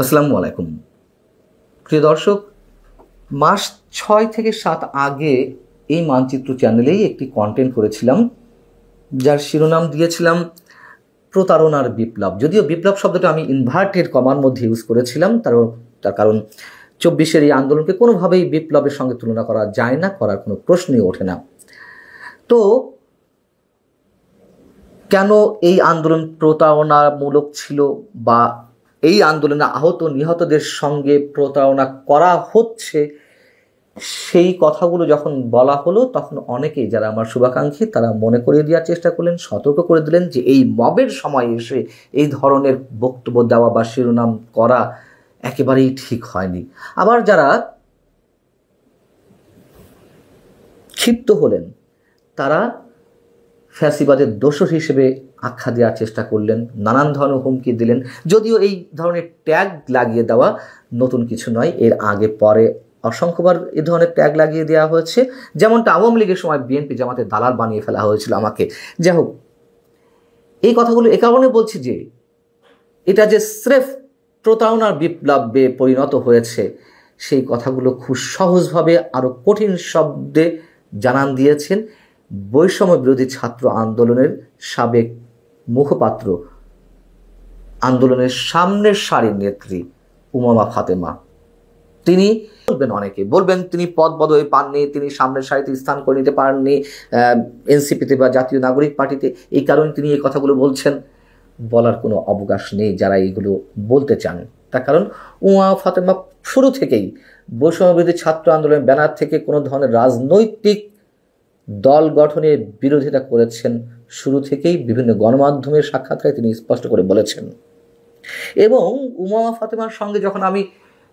আসসালামু আলাইকুম প্রিয় দর্শক, মাস 6 থেকে 7 আগে এই মানচিত্র চ্যানেলেই একটি কন্টেন্ট করেছিলাম, যার শিরোনাম দিয়েছিলাম প্রতারণার বিপ্লব। যদিও বিপ্লব শব্দটা আমি ইনভার্টেড কমার মধ্যে ইউজ করেছিলাম, তার কারণ 24-এর এই আন্দোলনকে কোনোভাবেই বিপ্লবের সঙ্গে তুলনা করা যায় না, করার কোনো প্রশ্নই ওঠে না। তো কেন এই আন্দোলন প্রতারণামূলক ছিল, বা এই আন্দোলনে আহত নিহতদের সঙ্গে প্রতারণা করা হচ্ছে, সেই কথাগুলো যখন বলা হলো তখন অনেকেই, যারা আমার শুভাকাঙ্ক্ষী, তারা মনে করিয়ে দেওয়ার চেষ্টা করলেন, সতর্ক করে দিলেন যে এই মবের সময় এসে এই ধরনের বক্তব্য দেওয়া বা শিরোনাম করা একেবারেই ঠিক হয়নি। আবার যারা ক্ষিপ্ত হলেন তারা ফ্যাসিবাদের দোষর হিসেবে আখ্যা দেওয়ার চেষ্টা করলেন, নানান ধরনের হুমকি দিলেন। যদিও এই ধরনের ট্যাগ লাগিয়ে দেওয়া নতুন কিছু নয়, এর আগে পরে অসংখ্যবার এ ধরনের ট্যাগ লাগিয়ে দেওয়া হয়েছে, যেমনটা আওয়ামী লীগের সময় বিএনপি জামাতে দালাল বানিয়ে ফেলা হয়েছিল আমাকে। যাই হোক, এই কথাগুলো এ কারণে বলছি যে এটা যে স্রেফ প্রতারণার বিপ্লবে পরিণত হয়েছে, সেই কথাগুলো খুব সহজভাবে আরও কঠিন শব্দে জানান দিয়েছেন বৈষম্য বিরোধী ছাত্র আন্দোলনের সাবেক মুখপাত্র, আন্দোলনের সামনের সারির নেত্রী উমামা ফাতেমা। তিনি অনেকে বলবেন তিনি পদ পদবি পাননি, তিনি সামনের সারিতে স্থান করে নিতে পারেননি এনসিপিতে বা জাতীয় নাগরিক পার্টিতে, এই কারণে তিনি এই কথাগুলো বলছেন। বলার কোনো অবকাশ নেই যারা এইগুলো বলতে চান, তার কারণ উমামা ফাতেমা শুরু থেকেই বৈষম্য বিরোধী ছাত্র আন্দোলনের ব্যানার থেকে কোনো ধরনের রাজনৈতিক দল গঠনের বিরোধিতা করেছেন। শুরু থেকেই বিভিন্ন গণমাধ্যমের সাক্ষাৎকারে তিনি স্পষ্ট করে বলেছেন। এবং উমামা ফাতেমার সঙ্গে যখন আমি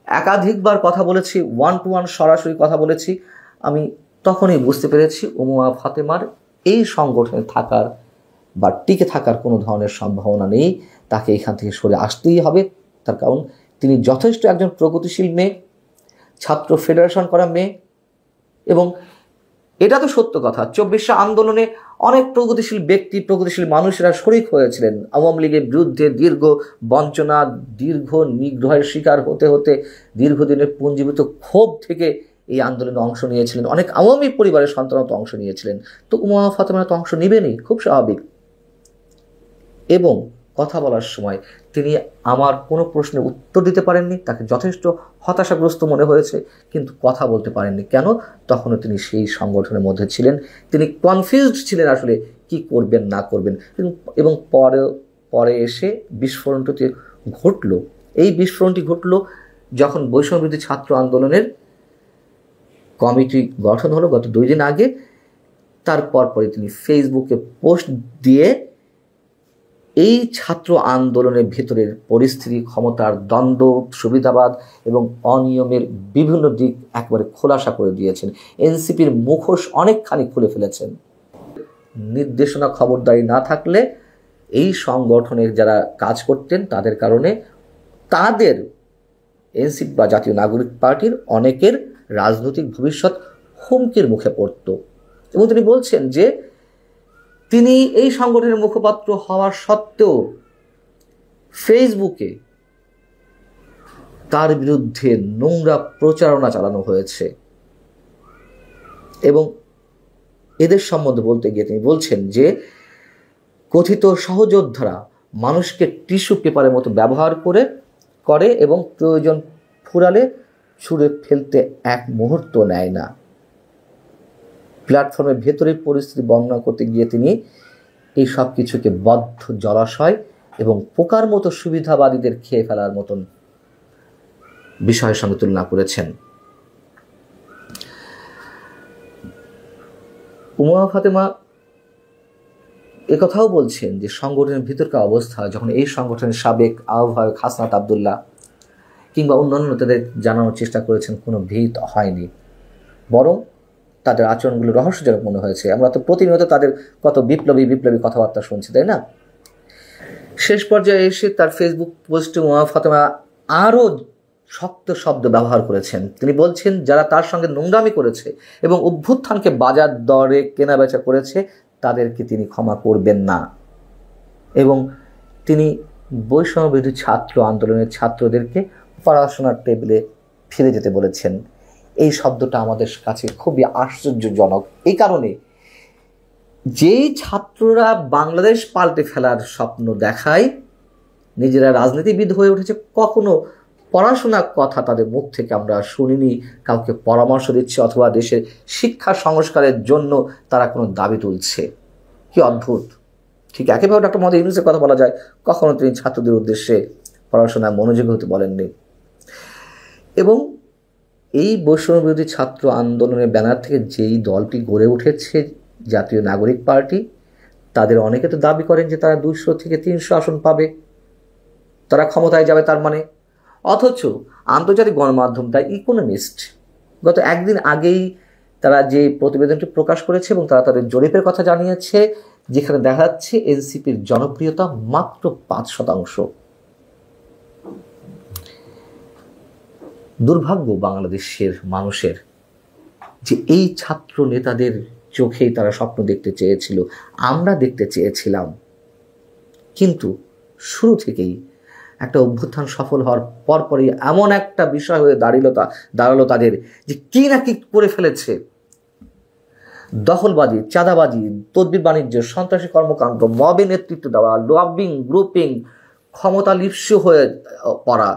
একাধিকবার কথা বলেছি, 1-to-1 সরাসরি কথা বলেছি, আমি তখনই বুঝতে পেরেছি উমামা ফাতেমার এই সংগঠনে থাকার বা টিকে থাকার কোনো ধরনের সম্ভাবনা নেই। তাকে এখান থেকে সরে আসতেই হবে। তার কারণ তিনি যথেষ্ট একজন প্রগতিশীল মেয়ে, ছাত্র ফেডারেশন করা মেয়ে, এবং এটা তো সত্য কথা, 24 আন্দোলনে অনেক প্রগতিশীল ব্যক্তি, প্রগতিশীল মানুষেরা শরিক হয়েছিলেন। আওয়ামী লীগের বিরুদ্ধে দীর্ঘ বঞ্চনা, দীর্ঘ নিগ্রহের শিকার হতে হতে দীর্ঘদিনের পুঞ্জীভূত ক্ষোভ থেকে এই আন্দোলনে অংশ নিয়েছিলেন। অনেক আওয়ামী পরিবারের সন্তানও তো অংশ নিয়েছিলেন। তো উমামা ফাতেমা তো অংশ নেবেনই, খুব স্বাভাবিক। এবং কথা বলার সময় তিনি আমার কোনো প্রশ্নের উত্তর দিতে পারেননি, তাকে যথেষ্ট হতাশাগ্রস্ত মনে হয়েছে, কিন্তু কথা বলতে পারেননি। কেন? তখনও তিনি সেই সংগঠনের মধ্যে ছিলেন, তিনি কনফিউজড ছিলেন আসলে কি করবেন না করবেন। এবং পরে এসে বিস্ফোরণটি ঘটল। এই বিস্ফোরণটি ঘটল যখন বৈষম্য বিরোধী ছাত্র আন্দোলনের কমিটি গঠন হলো গত 2 দিন আগে। তারপর তিনি ফেসবুকে পোস্ট দিয়ে এই ছাত্র আন্দোলনের ভেতরের পরিস্থিতি, ক্ষমতার দ্বন্দ্ব, সুবিধাবাদ এবং অনিয়মের বিভিন্ন দিক একবারে খোলাসা করে দিয়েছেন। এনসিপির মুখোশ অনেকখানি খুলে ফেলেছেন। নির্দেশনা খবরদারি না থাকলে এই সংগঠনের যারা কাজ করতেন তাদের কারণে তাদের এনসিপি বা জাতীয় নাগরিক পার্টির অনেকের রাজনৈতিক ভবিষ্যৎ হুমকির মুখে পড়ত। এবং তিনি বলছেন যে তিনি এই সংগঠনের মুখপাত্র হওয়ার সত্ত্বেও ফেসবুকে তার বিরুদ্ধে নোংরা প্রচারণা চালানো হয়েছে। এবং এদের সম্বন্ধে বলতে গিয়ে তিনি বলছেন যে কথিত সহযোদ্ধারা মানুষকে টিস্যু পেপারের মতো ব্যবহার করে এবং প্রয়োজন ফুরালে ছুঁড়ে ফেলতে এক মুহূর্ত নেয় না। প্ল্যাটফর্মের ভেতরের পরিস্থিতি বর্ণনা করতে গিয়ে তিনি এই সব কিছুকে বদ্ধ জলাশয় এবং পোকার মতো সুবিধাবাদীদের খেয়ে ফেলার মতন বিষয়ের সঙ্গে তুলনা করেছেন। উমামা ফাতেমা একথাও বলছেন যে সংগঠনের ভিতরকার অবস্থা, যখন এই সংগঠনের সাবেক আহ্বায়ক হাসনাত আবদুল্লাহ কিংবা অন্যান্য নেতাদের জানানোর চেষ্টা করেছেন, কোনো ভিত হয়নি, বরং তাদের আচরণগুলো রহস্যজনক মনে হয়েছে। আমরা তো প্রতিনিয়ত তাদের কত বিপ্লবী কথাবার্তা শুনছি, তাই না? শেষ পর্যায়ে এসে তার ফেসবুক পোস্টে উমামা ফাতেমা আরও শক্ত শব্দ ব্যবহার করেছেন। তিনি বলছেন যারা তার সঙ্গে নোংরামি করেছে এবং অভ্যুত্থানকে বাজার দরে কেনাবেচা করেছে তাদেরকে তিনি ক্ষমা করবেন না। এবং তিনি বৈষম্যবিরোধী ছাত্র আন্দোলনের ছাত্রদেরকে পড়াশোনার টেবিলে ফিরে যেতে বলেছেন। এই শব্দটা আমাদের কাছে খুবই আশ্চর্যজনক। এই কারণে যেই ছাত্ররা বাংলাদেশ পাল্টে ফেলার স্বপ্ন দেখায়, নিজেরা রাজনীতিবিদ হয়ে উঠেছে, কখনো পড়াশোনার কথা তাদের মুখ থেকে আমরা শুনিনি, কাউকে পরামর্শ দিচ্ছে অথবা দেশের শিক্ষা সংস্কারের জন্য তারা কোনো দাবি তুলছে। কি অদ্ভুত! ঠিক একইভাবে ডক্টর মোহাম্মদ ইউনূসের কথা বলা যায়, কখনো তিনি ছাত্রদের উদ্দেশ্যে পড়াশোনায় মনোযোগী হতে বলেননি। এবং এই বৈষম্যবিরোধী ছাত্র আন্দোলনের ব্যানার থেকে যেই দলটি গড়ে উঠেছে জাতীয় নাগরিক পার্টি, তাদের অনেকে তো দাবি করেন যে তারা 200 থেকে 300 আসন পাবে, তারা ক্ষমতায় যাবে তার মানে। অথচ আন্তর্জাতিক গণমাধ্যম দ্য ইকোনমিস্ট গত একদিন আগেই তারা যে প্রতিবেদনটি প্রকাশ করেছে এবং তারা তাদের জরিপের কথা জানিয়েছে, যেখানে দেখা যাচ্ছে এনসিপির জনপ্রিয়তা মাত্র 5%। দুর্ভাগ্য বাংলাদেশের মানুষের যে এই ছাত্র নেতাদের চোখেই তারা স্বপ্ন দেখতে চেয়েছিল, আমরা দেখতে চেয়েছিলাম, কিন্তু শুরু থেকেই একটা অভ্যুত্থান সফল হওয়ার পরপরই এমন একটা বিষয় হয়ে দাঁড়ালো তাদের যে কি না কি করে ফেলেছে। দখলবাজি, চাঁদাবাজি, তদবির বাণিজ্য, সন্ত্রাসী কর্মকাণ্ড, মবে নেতৃত্ব দেওয়া, লবিং, গ্রুপিং, ক্ষমতা লিপ্সু হয়ে পড়া,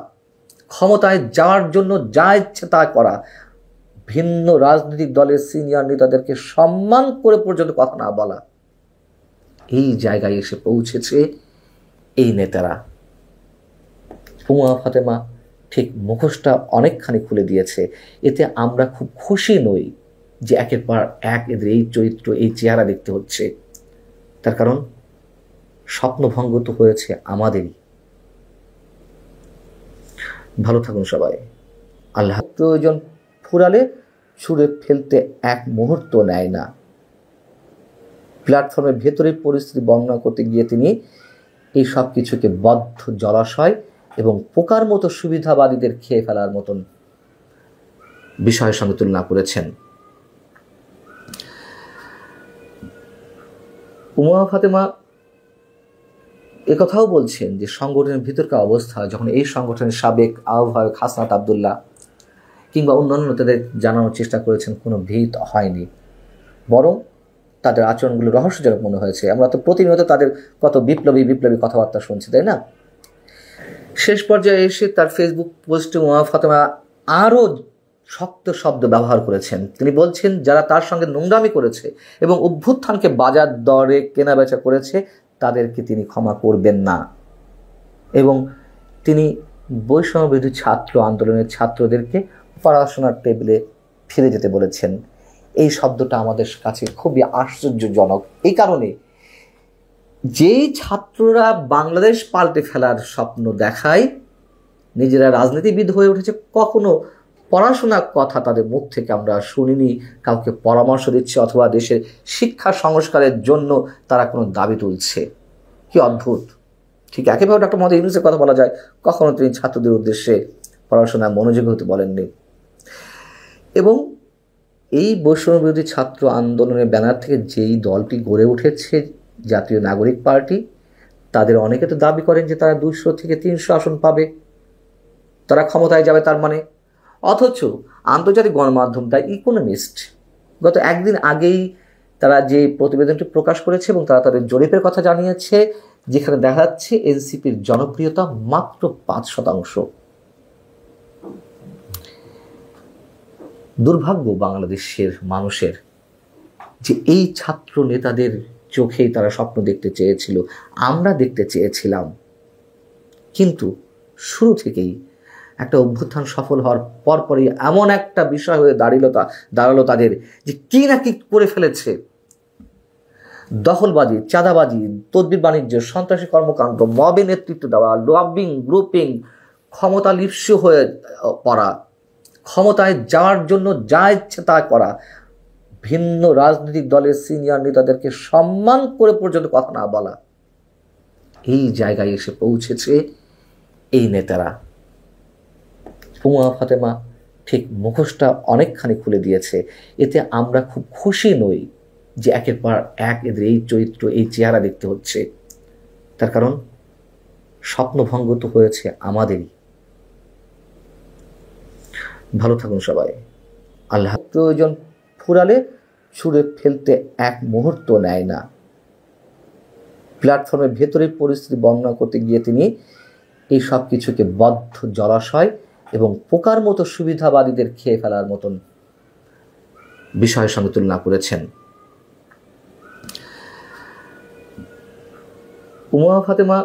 ক্ষমতায় যাওয়ার জন্য যা ইচ্ছে তা করা, ভিন্ন রাজনৈতিক দলের সিনিয়র নেতাদেরকে সম্মান করে পর্যন্ত কথা না বলা, এই জায়গায় এসে পৌঁছেছে এই নেতারা। উমা ফাতেমা ঠিক মুখোশটা অনেকখানি খুলে দিয়েছে। এতে আমরা খুব খুশি নই যে একের পর এক এদের এই চরিত্র, এই চেহারা দেখতে হচ্ছে। তার কারণ স্বপ্নভঙ্গ তো হয়েছে আমাদেরই। ভালো থাকুন সবাই। আল্লাহ প্রয়োজন ফুরালে ছুঁড়ে ফেলতে এক মুহূর্ত নেয় না। প্ল্যাটফর্মের ভেতরের পরিস্থিতি বর্ণনা করতে গিয়ে তিনি এই সব কিছুকে বদ্ধ জলাশয় এবং পোকার মতো সুবিধাবাদীদের খেয়ে ফেলার মতন বিষয়ের সঙ্গে তুলনা করেছেন। উমা ফাতেমা একথাও বলছেন যে সংগঠনের ভিতরকার অবস্থা, যখন এই সংগঠনের সাবেক আহ্বায়ক হাসনাত আবদুল্লাহ কিংবা অন্যান্য নেতাদের জানানোর চেষ্টা করেছেন, কোনো ভিত হয়নি, বরং তাদের আচরণগুলো রহস্যজনক মনে হয়েছে। আমরা তো প্রতিনিয়ত তাদের কত বিপ্লবী কথাবার্তা শুনছি, তাই না? শেষ পর্যায়ে এসে তার ফেসবুক পোস্টে উমা ফাতেমা আরও শক্ত শব্দ ব্যবহার করেছেন। তিনি বলছেন, যারা তার সঙ্গে নোংরামি করেছে এবং অভ্যুত্থানকে বাজার দরে কেনাবেচা করেছে, তাদেরকে তিনি ক্ষমা করবেন না। এবং তিনি বৈষম্যবিরোধী ছাত্র আন্দোলনের ছাত্রদেরকে পড়াশোনার টেবিলে ফিরে যেতে বলেছেন। এই শব্দটা আমাদের কাছে খুবই আশ্চর্যজনক। এই কারণে যেই ছাত্ররা বাংলাদেশ পাল্টে ফেলার স্বপ্ন দেখায়, নিজেরা রাজনীতিবিদ হয়ে উঠেছে, কখনো পড়াশোনার কথা তাদের মুখ থেকে আমরা শুনিনি, কাউকে পরামর্শ দিচ্ছে অথবা দেশের শিক্ষা সংস্কারের জন্য তারা কোনো দাবি তুলছে। কি অদ্ভুত! ঠিক একইভাবে ডক্টর মোহাম্মদ ইউনূসের কথা বলা যায়, কখনো তিনি ছাত্রদের উদ্দেশ্যে পড়াশোনায় মনোযোগী হতে বলেননি। এবং এই বৈষম্যবিরোধী ছাত্র আন্দোলনের ব্যানার থেকে যেই দলটি গড়ে উঠেছে জাতীয় নাগরিক পার্টি, তাদের অনেকে তো দাবি করেন যে তারা 200 থেকে 300 আসন পাবে, তারা ক্ষমতায় যাবে তার মানে। অথচ আন্তর্জাতিক গণমাধ্যম দ্য ইকোনমিস্ট গত একদিন আগেই তারা যে প্রতিবেদনটি প্রকাশ করেছে এবং তারা তাদের জরিপের কথা জানিয়েছে, যেখানে দেখা যাচ্ছে এনসিপির জনপ্রিয়তা মাত্র 5%। দুর্ভাগ্য বাংলাদেশের মানুষের যে এই ছাত্র নেতাদের চোখেই তারা স্বপ্ন দেখতে চেয়েছিল, আমরা দেখতে চেয়েছিলাম, কিন্তু শুরু থেকেই একটা অভ্যুত্থান সফল হওয়ার পরপরই এমন একটা বিষয় হয়ে দাঁড়ালো তাদের যে কি না কি করে ফেলেছে। দখলবাজি, চাঁদাবাজি, তদবির বাণিজ্য, সন্ত্রাসী কর্মকাণ্ড, মবে নেতৃত্ব দেওয়া, লবিং, গ্রুপিং, ক্ষমতা লিপ্সু হয়ে পড়া, ক্ষমতায় যাওয়ার জন্য যা ইচ্ছে তা করা, ভিন্ন রাজনৈতিক দলের সিনিয়র নেতাদেরকে সম্মান করে পর্যন্ত কথা না বলা, এই জায়গায় এসে পৌঁছেছে এই নেতারা। উমা ফাতেমা ঠিক মুখোশটা অনেকখানি খুলে দিয়েছে। এতে আমরা খুব খুশি নই যে একের পর এক এদের এই চরিত্র, এই চেহারা দেখতে হচ্ছে। তার কারণ স্বপ্নভঙ্গ তো হয়েছে আমাদেরই। ভালো থাকুন সবাই। আল্লাহ প্রয়োজন ফুরালে ছুঁড়ে ফেলতে এক মুহূর্ত নেয় না। প্ল্যাটফর্মের ভেতরের পরিস্থিতি বর্ণনা করতে গিয়ে তিনি এই সব কিছুকে বদ্ধ জলাশয় এবং পোকার মতো সুবিধাবাদীদের খেয়ে ফেলার মতন বিষয়ের সঙ্গে তুলনা করেছেন। উমা ফাতেমা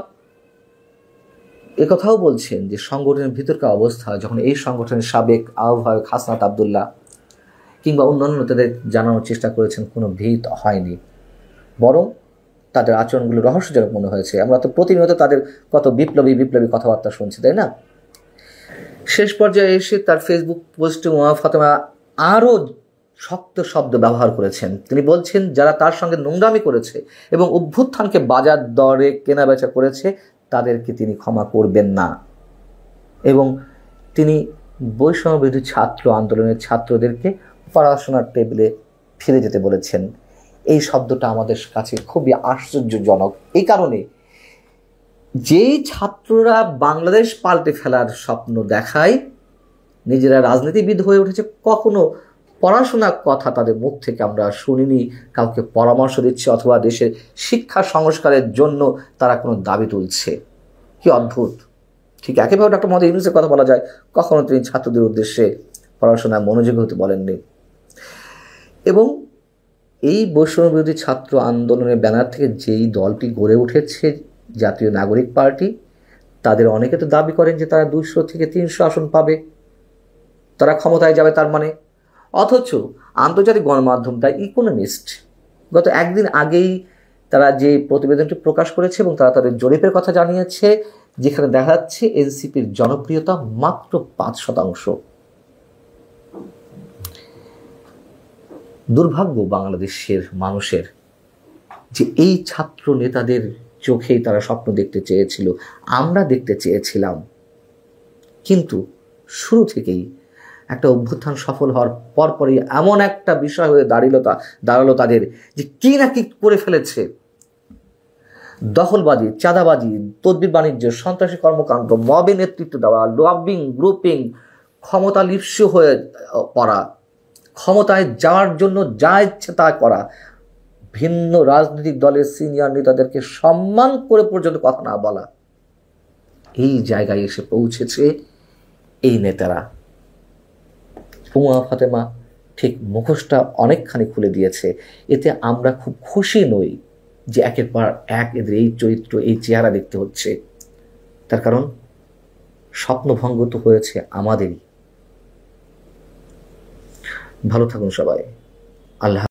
একথাও বলছেন যে সংগঠনের ভিতরকার অবস্থা, যখন এই সংগঠনের সাবেক আহ্বায়ক হাসনাত আবদুল্লাহ কিংবা অন্যান্য তাদের জানানোর চেষ্টা করেছেন, কোনো ভিত হয়নি, বরং তাদের আচরণগুলো রহস্যজনক মনে হয়েছে। আমরা তো প্রতিনিয়ত তাদের কত বিপ্লবী কথাবার্তা শুনছি, তাই না? শেষ পর্যায়ে এসে তার ফেসবুক পোস্টে উমা ফাতেমা আরও শক্ত শব্দ ব্যবহার করেছেন। তিনি বলছেন, যারা তার সঙ্গে নোংরামি করেছে এবং অভ্যুত্থানকে বাজার দরে কেনাবেচা করেছে তাদেরকে তিনি ক্ষমা করবেন না, এবং তিনি বৈষম্যবিরোধী ছাত্র আন্দোলনের ছাত্রদেরকে পড়াশোনার টেবিলে ফিরে যেতে বলেছেন। এই শব্দটা আমাদের কাছে খুবই আশ্চর্যজনক, এই কারণে যেই ছাত্ররা বাংলাদেশ পাল্টে ফেলার স্বপ্ন দেখায়, নিজেরা রাজনীতিবিদ হয়ে উঠেছে, কখনো পড়াশোনার কথা তাদের মুখ থেকে আমরা শুনিনি, কাউকে পরামর্শ দিচ্ছে অথবা দেশের শিক্ষা সংস্কারের জন্য তারা কোনো দাবি তুলছে। কি অদ্ভুত! ঠিক একইভাবে ডক্টর মোহাম্মদ ইউনূসের কথা বলা যায়, কখনো তিনি ছাত্রদের উদ্দেশ্যে পড়াশোনায় মনোযোগী হতে বলেননি। এবং এই বৈষম্যবিরোধী ছাত্র আন্দোলনের ব্যানার থেকে যেই দলটি গড়ে উঠেছে জাতীয় নাগরিক পার্টি, তাদের অনেকে তো দাবি করেন যে তারা 200 থেকে 300 আসন পাবে, তারা ক্ষমতায় যাবে তার মানে। অথচ আন্তর্জাতিক গণমাধ্যম দ্য ইকোনমিস্ট গত একদিন আগেই তারা যে প্রতিবেদনটি প্রকাশ করেছে এবং তারা তাদের জরিপের কথা জানিয়েছে, যেখানে দেখা যাচ্ছে এনসিপির জনপ্রিয়তা মাত্র 5%। দুর্ভাগ্য বাংলাদেশের মানুষের যে এই ছাত্র নেতাদের চোখেই তারা স্বপ্ন দেখতে চেয়েছিল, আমরা দেখতে চেয়েছিলাম, কিন্তু শুরু থেকেই একটা অভ্যুত্থান সফল হওয়ার পরপরই এমন একটা বিষয় হয়ে দাঁড়ালো তাদের, যে কি না কি করে ফেলেছে। দখলবাজি, চাঁদাবাজি, তদবির বাণিজ্য, সন্ত্রাসী কর্মকাণ্ড, মবে নেতৃত্ব দেওয়া, লবিং, গ্রুপিং, ক্ষমতা লিপ্স হয়ে পড়া, ক্ষমতায় যাওয়ার জন্য যা ইচ্ছে তা করা, ভিন্ন রাজনৈতিক দলের সিনিয়র নেতাদেরকে সম্মান করে পর্যন্ত কথা না বলা, এই জায়গায় এসে পৌঁছেছে এই নেতারা। উমা ফাতেমা ঠিক মুখোশটা অনেকখানি খুলে দিয়েছে। এতে আমরা খুব খুশি নই যে একের পর এক এদের এই চরিত্র, এই চেহারা দেখতে হচ্ছে। তার কারণ স্বপ্নভঙ্গ তো হয়েছে আমাদেরই। ভালো থাকুন সবাই। আল্লাহ।